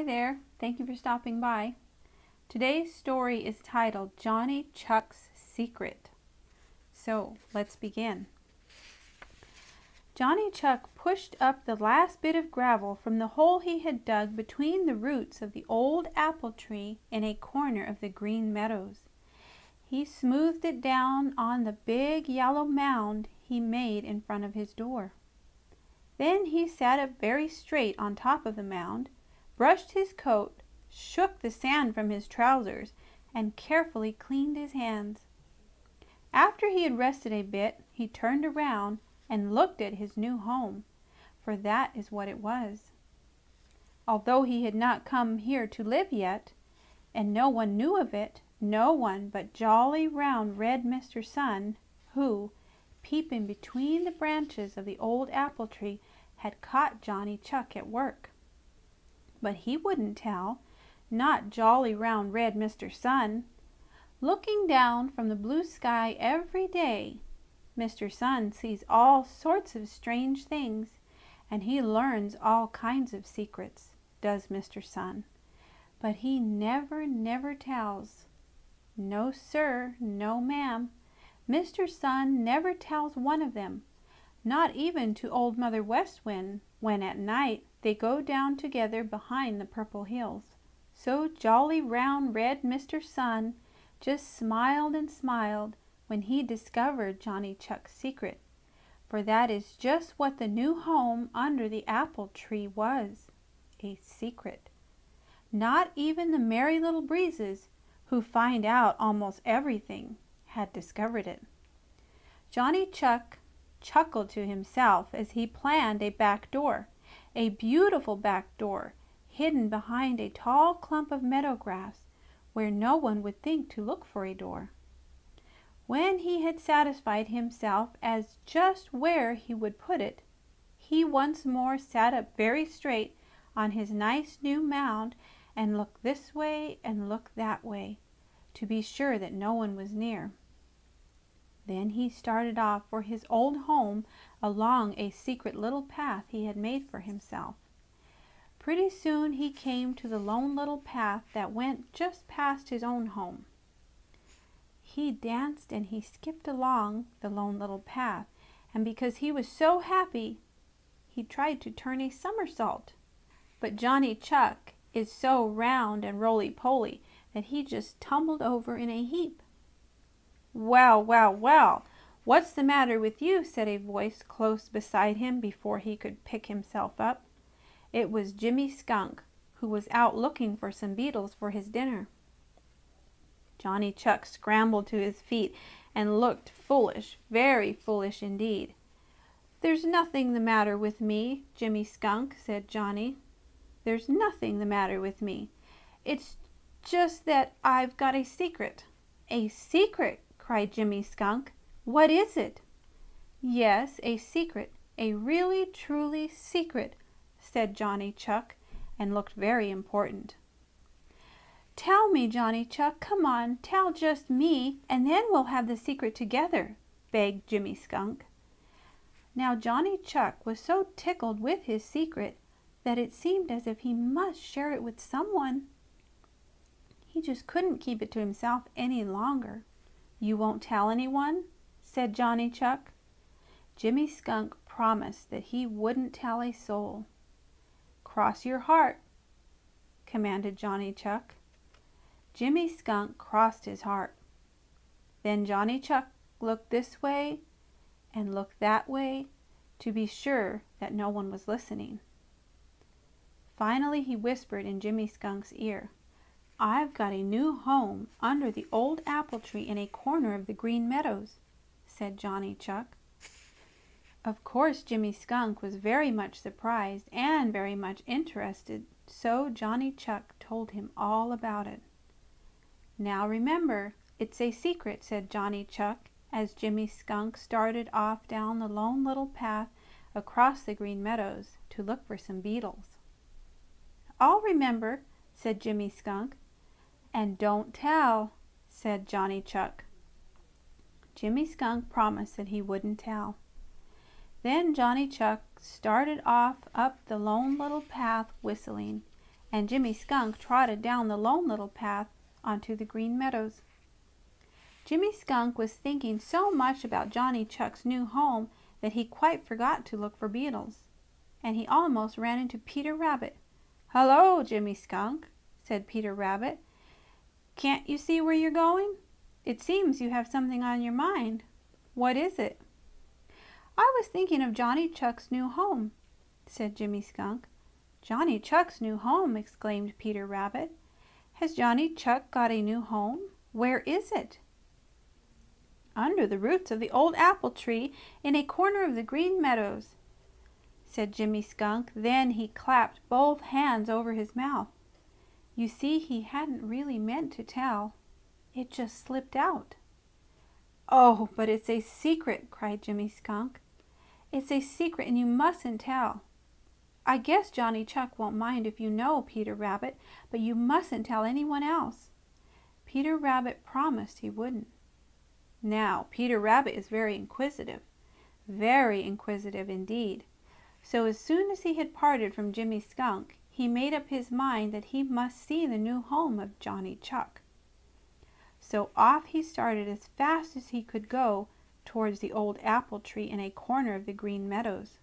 Hi there. Thank you for stopping by. Today's story is titled Johnny Chuck's Secret. So let's begin. Johnny Chuck pushed up the last bit of gravel from the hole he had dug between the roots of the old apple tree in a corner of the Green Meadows. He smoothed it down on the big yellow mound he made in front of his door. Then he sat up very straight on top of the mound, brushed his coat, shook the sand from his trousers, and carefully cleaned his hands. After he had rested a bit, he turned around and looked at his new home, for that is what it was. Although he had not come here to live yet, and no one knew of it, no one but jolly, round, red Mr. Sun, who, peeping between the branches of the old apple tree, had caught Johnny Chuck at work. But he wouldn't tell, not jolly, round, red Mr. Sun. Looking down from the blue sky every day, Mr. Sun sees all sorts of strange things, and he learns all kinds of secrets, does Mr. Sun. But he never tells. No, sir, no, ma'am. Mr. Sun never tells one of them, not even to Old Mother West Wind, when at night they go down together behind the Purple Hills. So jolly, round, red Mr. Sun just smiled and smiled when he discovered Johnny Chuck's secret, for that is just what the new home under the apple tree was, a secret. Not even the Merry Little Breezes, who find out almost everything, had discovered it. Johnny Chuck chuckled to himself as he planned a back door, a beautiful back door, hidden behind a tall clump of meadow grass, where no one would think to look for a door. When he had satisfied himself as just where he would put it, he once more sat up very straight on his nice new mound and looked this way and looked that way, to be sure that no one was near. Then he started off for his old home along a secret little path he had made for himself. Pretty soon he came to the lone little path that went just past his own home. He danced and he skipped along the lone little path, and because he was so happy, he tried to turn a somersault. But Johnny Chuck is so round and roly-poly that he just tumbled over in a heap. "Well, well, well, what's the matter with you?" said a voice close beside him before he could pick himself up. It was Jimmy Skunk, who was out looking for some beetles for his dinner. Johnny Chuck scrambled to his feet and looked foolish, very foolish indeed. "There's nothing the matter with me, Jimmy Skunk," said Johnny. "There's nothing the matter with me. It's just that I've got a secret." "A secret?" cried Jimmy Skunk. "What is it?" "Yes, a secret, a really truly secret," said Johnny Chuck, and looked very important. "Tell me, Johnny Chuck, come on, tell just me, and then we'll have the secret together," begged Jimmy Skunk. Now Johnny Chuck was so tickled with his secret that it seemed as if he must share it with someone. He just couldn't keep it to himself any longer. "You won't tell anyone?" said Johnny Chuck. Jimmy Skunk promised that he wouldn't tell a soul. "Cross your heart," commanded Johnny Chuck. Jimmy Skunk crossed his heart. Then Johnny Chuck looked this way and looked that way to be sure that no one was listening. Finally he whispered in Jimmy Skunk's ear, "I've got a new home under the old apple tree in a corner of the Green Meadows," said Johnny Chuck. Of course Jimmy Skunk was very much surprised and very much interested, so Johnny Chuck told him all about it. "Now remember, it's a secret," said Johnny Chuck as Jimmy Skunk started off down the lone little path across the Green Meadows to look for some beetles. "I'll remember," said Jimmy Skunk. "And don't tell," said Johnny Chuck. Jimmy Skunk promised that he wouldn't tell. Then Johnny Chuck started off up the lone little path whistling, and Jimmy Skunk trotted down the Lone Little Path onto the Green Meadows. Jimmy Skunk was thinking so much about Johnny Chuck's new home that he quite forgot to look for beetles, and he almost ran into Peter Rabbit. "Hello, Jimmy Skunk," said Peter Rabbit. "Can't you see where you're going? It seems you have something on your mind. What is it?" "I was thinking of Johnny Chuck's new home," said Jimmy Skunk. "Johnny Chuck's new home!" exclaimed Peter Rabbit. "Has Johnny Chuck got a new home? Where is it?" "Under the roots of the old apple tree in a corner of the Green Meadows," said Jimmy Skunk. Then he clapped both hands over his mouth. You see, he hadn't really meant to tell. It just slipped out. "Oh, but it's a secret!" cried Jimmy Skunk. "It's a secret and you mustn't tell." "I guess Johnny Chuck won't mind if you know, Peter Rabbit, but you mustn't tell anyone else." Peter Rabbit promised he wouldn't. Now, Peter Rabbit is very inquisitive indeed. So as soon as he had parted from Jimmy Skunk, he made up his mind that he must see the new home of Johnny Chuck. So off he started as fast as he could go towards the old apple tree in a corner of the Green Meadows.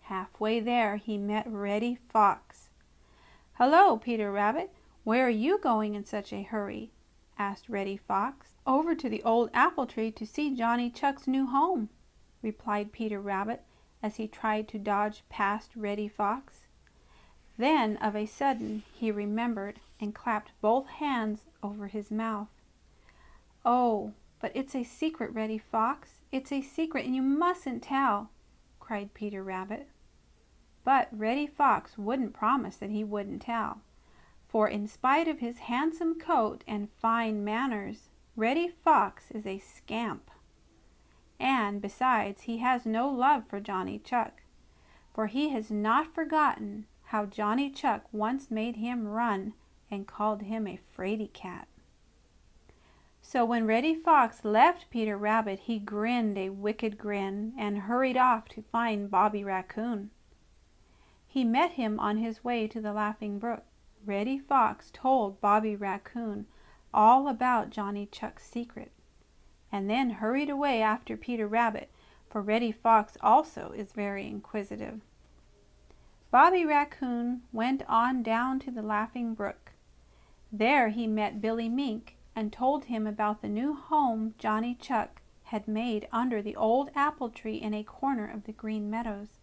Halfway there he met Reddy Fox. "Hello, Peter Rabbit. Where are you going in such a hurry?" asked Reddy Fox. "Over to the old apple tree to see Johnny Chuck's new home," replied Peter Rabbit as he tried to dodge past Reddy Fox. Then of a sudden he remembered and clapped both hands over his mouth. "Oh, but it's a secret, Reddy Fox. It's a secret and you mustn't tell," cried Peter Rabbit. But Reddy Fox wouldn't promise that he wouldn't tell. For in spite of his handsome coat and fine manners, Reddy Fox is a scamp. And besides, he has no love for Johnny Chuck, for he has not forgotten how Johnny Chuck once made him run and called him a fraidy cat. So when Reddy Fox left Peter Rabbit, he grinned a wicked grin and hurried off to find Bobby Raccoon. He met him on his way to the Laughing Brook. Reddy Fox told Bobby Raccoon all about Johnny Chuck's secret, and then hurried away after Peter Rabbit, for Reddy Fox also is very inquisitive. Bobby Raccoon went on down to the Laughing Brook. There he met Billy Mink and told him about the new home Johnny Chuck had made under the old apple tree in a corner of the Green Meadows.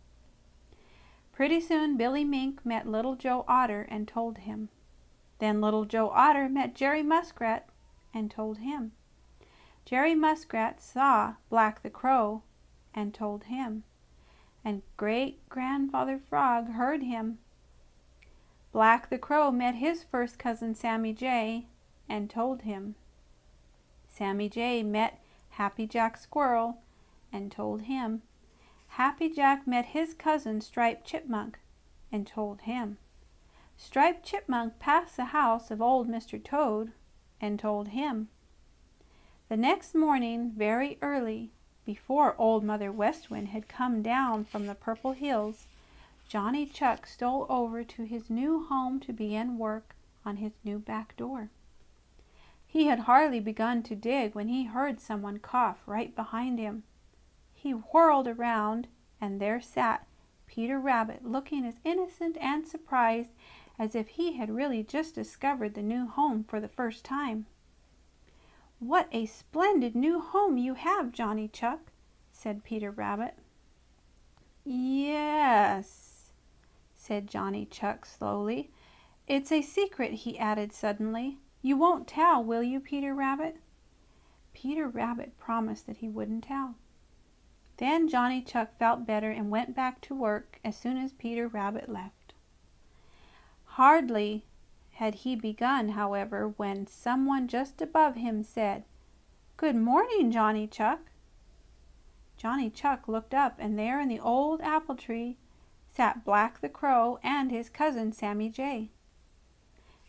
Pretty soon Billy Mink met Little Joe Otter and told him. Then Little Joe Otter met Jerry Muskrat and told him. Jerry Muskrat saw Black the Crow and told him. And Great-Grandfather Frog heard him. Black the Crow met his first cousin Sammy Jay and told him. Sammy Jay met Happy Jack Squirrel and told him. Happy Jack met his cousin Striped Chipmunk and told him. Striped Chipmunk passed the house of old Mr. Toad and told him. The next morning, very early, before Old Mother West Wind had come down from the Purple Hills, Johnny Chuck stole over to his new home to begin work on his new back door. He had hardly begun to dig when he heard someone cough right behind him. He whirled around, and there sat Peter Rabbit, looking as innocent and surprised as if he had really just discovered the new home for the first time. "What a splendid new home you have, Johnny Chuck," said Peter Rabbit. "Yes," said Johnny Chuck slowly. "It's a secret," he added suddenly. "You won't tell, will you, Peter Rabbit?" Peter Rabbit promised that he wouldn't tell. Then Johnny Chuck felt better and went back to work as soon as Peter Rabbit left. Hardly had he begun, however, when someone just above him said, "Good morning, Johnny Chuck." Johnny Chuck looked up, and there in the old apple tree sat Black the Crow and his cousin Sammy Jay.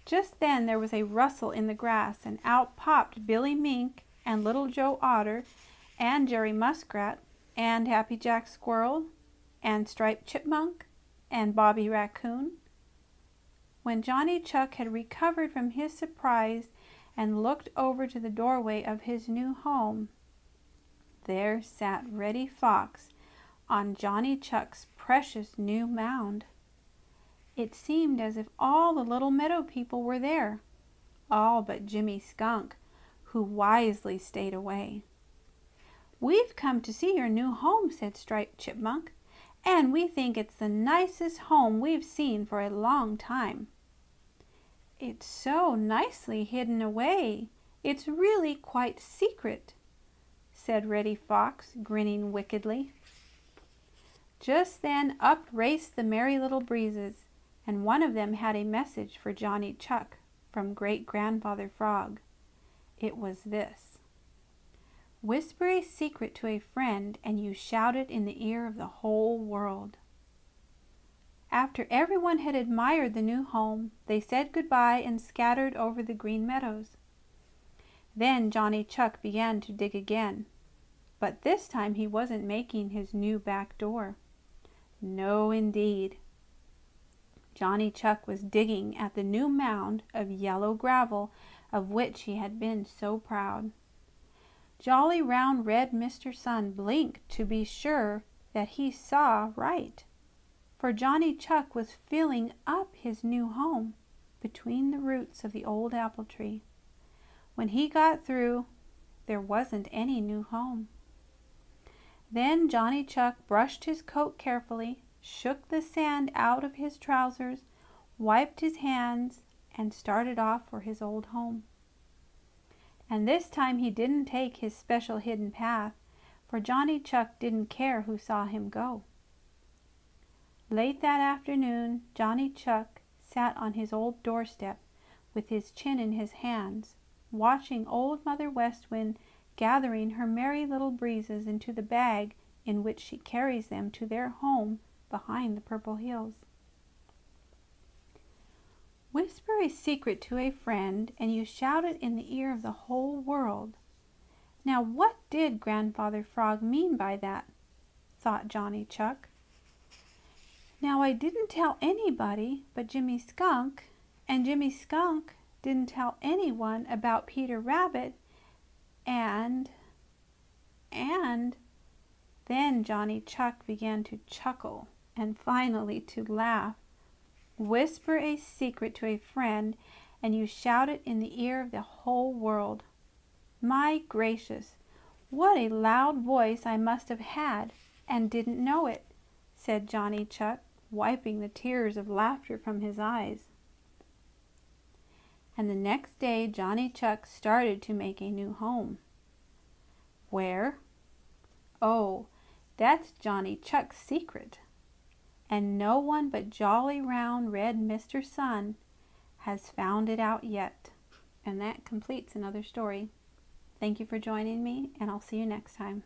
Just then there was a rustle in the grass, and out popped Billy Mink and Little Joe Otter and Jerry Muskrat and Happy Jack Squirrel and Striped Chipmunk and Bobby Raccoon. when Johnny Chuck had recovered from his surprise and looked over to the doorway of his new home, there sat Reddy Fox on Johnny Chuck's precious new mound. It seemed as if all the little meadow people were there, all but Jimmy Skunk, who wisely stayed away. "We've come to see your new home," said Striped Chipmunk, "and we think it's the nicest home we've seen for a long time." "It's so nicely hidden away, it's really quite secret," said Reddy Fox, grinning wickedly. Just then up raced the Merry Little Breezes, and one of them had a message for Johnny Chuck from Great-Grandfather Frog. It was this: "Whisper a secret to a friend, and you shout it in the ear of the whole world." After everyone had admired the new home, they said goodbye and scattered over the Green Meadows. Then Johnny Chuck began to dig again, but this time he wasn't making his new back door. No, indeed. Johnny Chuck was digging at the new mound of yellow gravel of which he had been so proud. Jolly, round, red Mr. Sun blinked to be sure that he saw right, for Johnny Chuck was filling up his new home between the roots of the old apple tree. When he got through, there wasn't any new home. Then Johnny Chuck brushed his coat carefully, shook the sand out of his trousers, wiped his hands, and started off for his old home. And this time he didn't take his special hidden path, for Johnny Chuck didn't care who saw him go. Late that afternoon, Johnny Chuck sat on his old doorstep with his chin in his hands, watching Old Mother West Wind gathering her Merry Little Breezes into the bag in which she carries them to their home behind the Purple Hills. Whisper a secret to a friend, and you shout it in the ear of the whole world. Now what did Grandfather Frog mean by that? Thought Johnny Chuck. Now I didn't tell anybody but Jimmy Skunk, and Jimmy Skunk didn't tell anyone about Peter Rabbit, and then Johnny Chuck began to chuckle and finally to laugh. Whisper a secret to a friend, and you shout it in the ear of the whole world. My gracious, what a loud voice I must have had and didn't know it, said Johnny Chuck, wiping the tears of laughter from his eyes. And the next day Johnny Chuck started to make a new home. Where? Oh, that's Johnny Chuck's secret. And no one but jolly round red Mr. Sun has found it out yet. And that completes another story. Thank you for joining me, and I'll see you next time.